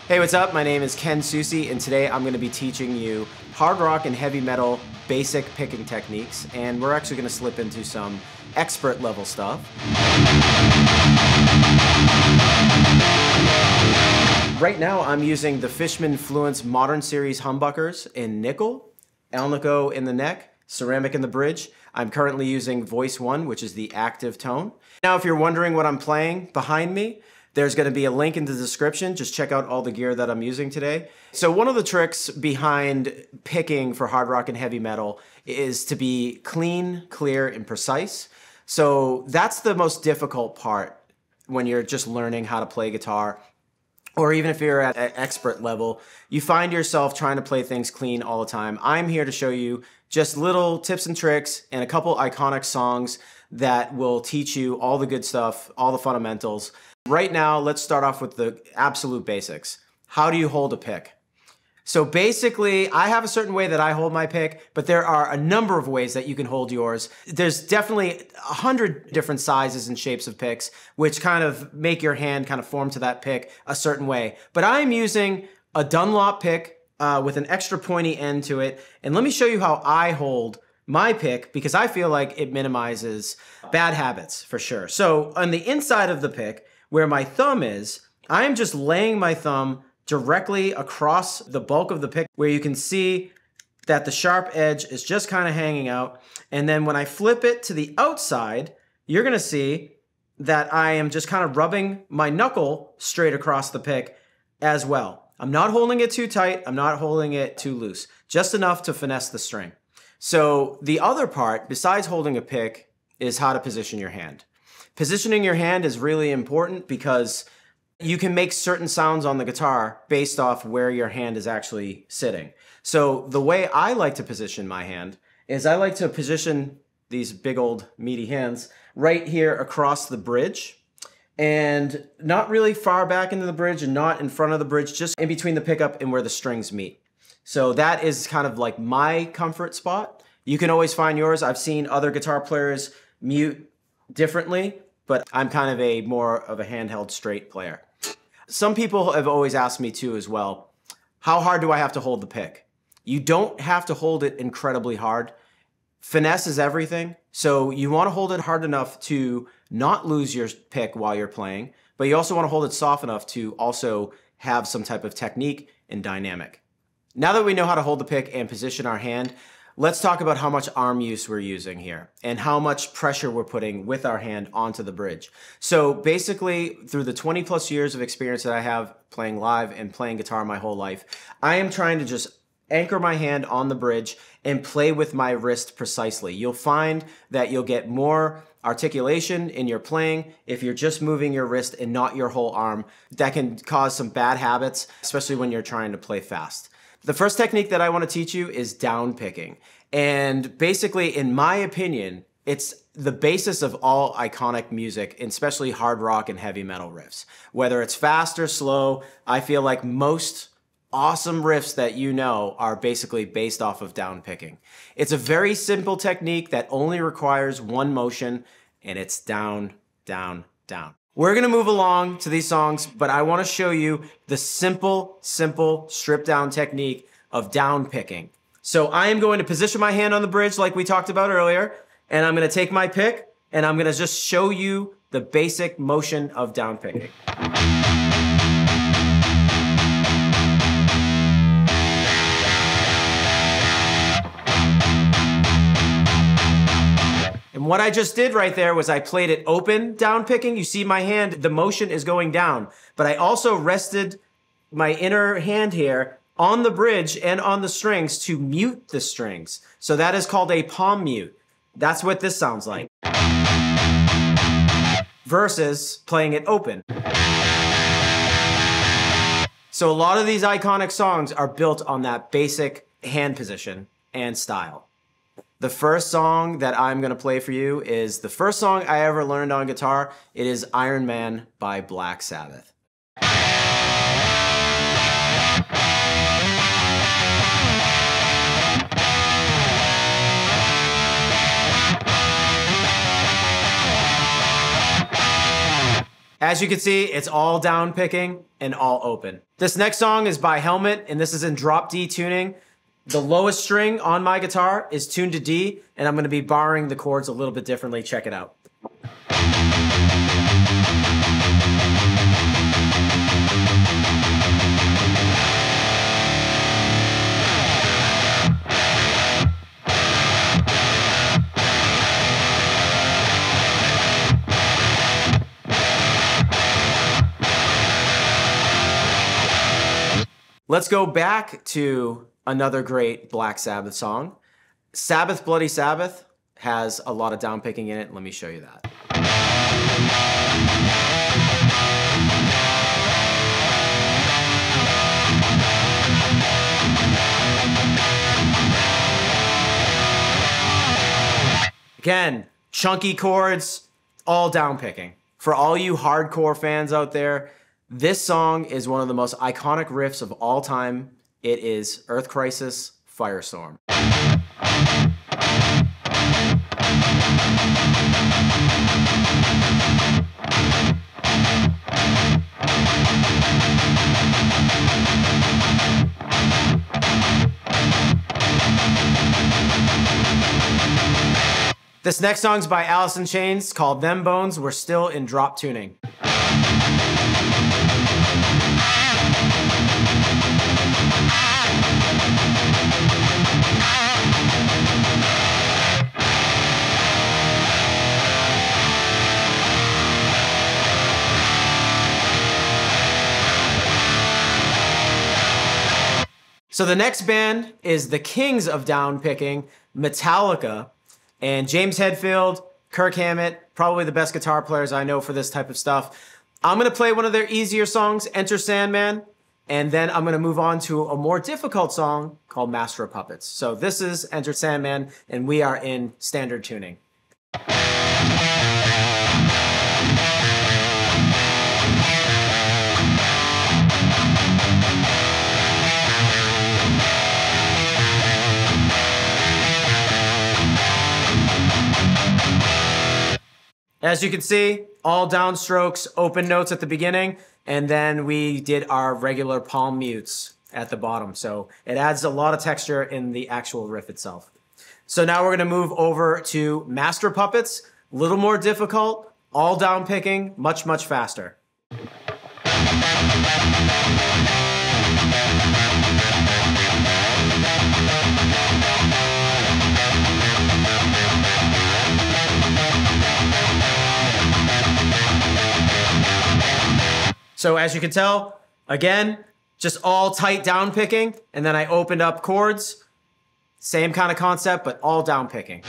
Hey, what's up? My name is Ken Susi, and today I'm going to be teaching you hard rock and heavy metal basic picking techniques, and we're actually going to slip into some expert level stuff. Right now I'm using the Fishman Fluence Modern Series humbuckers in nickel, alnico in the neck, ceramic in the bridge. I'm currently using voice 1, which is the active tone. Now if you're wondering what I'm playing behind me, there's going to be a link in the description. Just check out all the gear that I'm using today. So one of the tricks behind picking for hard rock and heavy metal is to be clean, clear, and precise. So that's the most difficult part when you're just learning how to play guitar. Or even if you're at an expert level, you find yourself trying to play things clean all the time. I'm here to show you just little tips and tricks and a couple iconic songs that will teach you all the good stuff, all the fundamentals. Right now, let's start off with the absolute basics. How do you hold a pick? So basically, I have a certain way that I hold my pick, but there are a number of ways that you can hold yours. There's definitely 100 different sizes and shapes of picks, which kind of make your hand kind of form to that pick a certain way. But I'm using a Dunlop pick with an extra pointy end to it. And let me show you how I hold my pick, because I feel like it minimizes bad habits for sure. So on the inside of the pick, where my thumb is, I am just laying my thumb directly across the bulk of the pick, where you can see that the sharp edge is just kind of hanging out. And then when I flip it to the outside, you're gonna see that I am just kind of rubbing my knuckle straight across the pick as well. I'm not holding it too tight, I'm not holding it too loose, just enough to finesse the string. So the other part, besides holding a pick, is how to position your hand. Positioning your hand is really important because you can make certain sounds on the guitar based off where your hand is actually sitting. So the way I like to position my hand is I like to position these big old meaty hands right here across the bridge, and not really far back into the bridge and not in front of the bridge, just in between the pickup and where the strings meet. So that is kind of like my comfort spot. You can always find yours. I've seen other guitar players mute differently, but I'm kind of a more of a handheld straight player. Some people have always asked me too as well, how hard do I have to hold the pick? You don't have to hold it incredibly hard. Finesse is everything. So you want to hold it hard enough to not lose your pick while you're playing, but you also want to hold it soft enough to also have some type of technique and dynamic. Now that we know how to hold the pick and position our hand, let's talk about how much arm use we're using here and how much pressure we're putting with our hand onto the bridge. So basically, through the 20 plus years of experience that I have playing live and playing guitar my whole life, I am trying to just anchor my hand on the bridge and play with my wrist precisely. You'll find that you'll get more articulation in your playing if you're just moving your wrist and not your whole arm. That can cause some bad habits, especially when you're trying to play fast. The first technique that I want to teach you is downpicking. And basically, in my opinion, it's the basis of all iconic music, especially hard rock and heavy metal riffs. Whether it's fast or slow, I feel like most awesome riffs that you know are basically based off of downpicking. It's a very simple technique that only requires one motion, and it's down, down, down. We're gonna move along to these songs, but I wanna show you the simple, stripped down technique of down picking. So I am going to position my hand on the bridge like we talked about earlier, and I'm gonna take my pick, and I'm gonna just show you the basic motion of down picking. And what I just did right there was I played it open down picking. You see my hand, the motion is going down, but I also rested my inner hand here on the bridge and on the strings to mute the strings. So that is called a palm mute. That's what this sounds like. Versus playing it open. So a lot of these iconic songs are built on that basic hand position and style. The first song that I'm gonna play for you is the first song I ever learned on guitar. It is Iron Man by Black Sabbath. As you can see, it's all down picking and all open. This next song is by Helmet, and this is in drop D tuning. The lowest string on my guitar is tuned to D, and I'm gonna be barring the chords a little bit differently. Check it out. Let's go back to another great Black Sabbath song. Sabbath, Bloody Sabbath has a lot of down picking in it. Let me show you that. Again, chunky chords, all down picking. For all you hardcore fans out there, this song is one of the most iconic riffs of all time. It is Earth Crisis, Firestorm. This next song's by Alice in Chains called Them Bones. We're still in drop tuning. So the next band is the kings of down picking, Metallica. And James Hetfield, Kirk Hammett, probably the best guitar players I know for this type of stuff. I'm gonna play one of their easier songs, Enter Sandman, and then I'm gonna move on to a more difficult song called Master of Puppets. So this is Enter Sandman, and we are in standard tuning. As you can see, all downstrokes, open notes at the beginning, and then we did our regular palm mutes at the bottom. So it adds a lot of texture in the actual riff itself. So now we're gonna move over to Master Puppets, a little more difficult, all down picking, much, much faster. So as you can tell, again, just all tight down picking, and then I opened up chords, same kind of concept, but all down picking.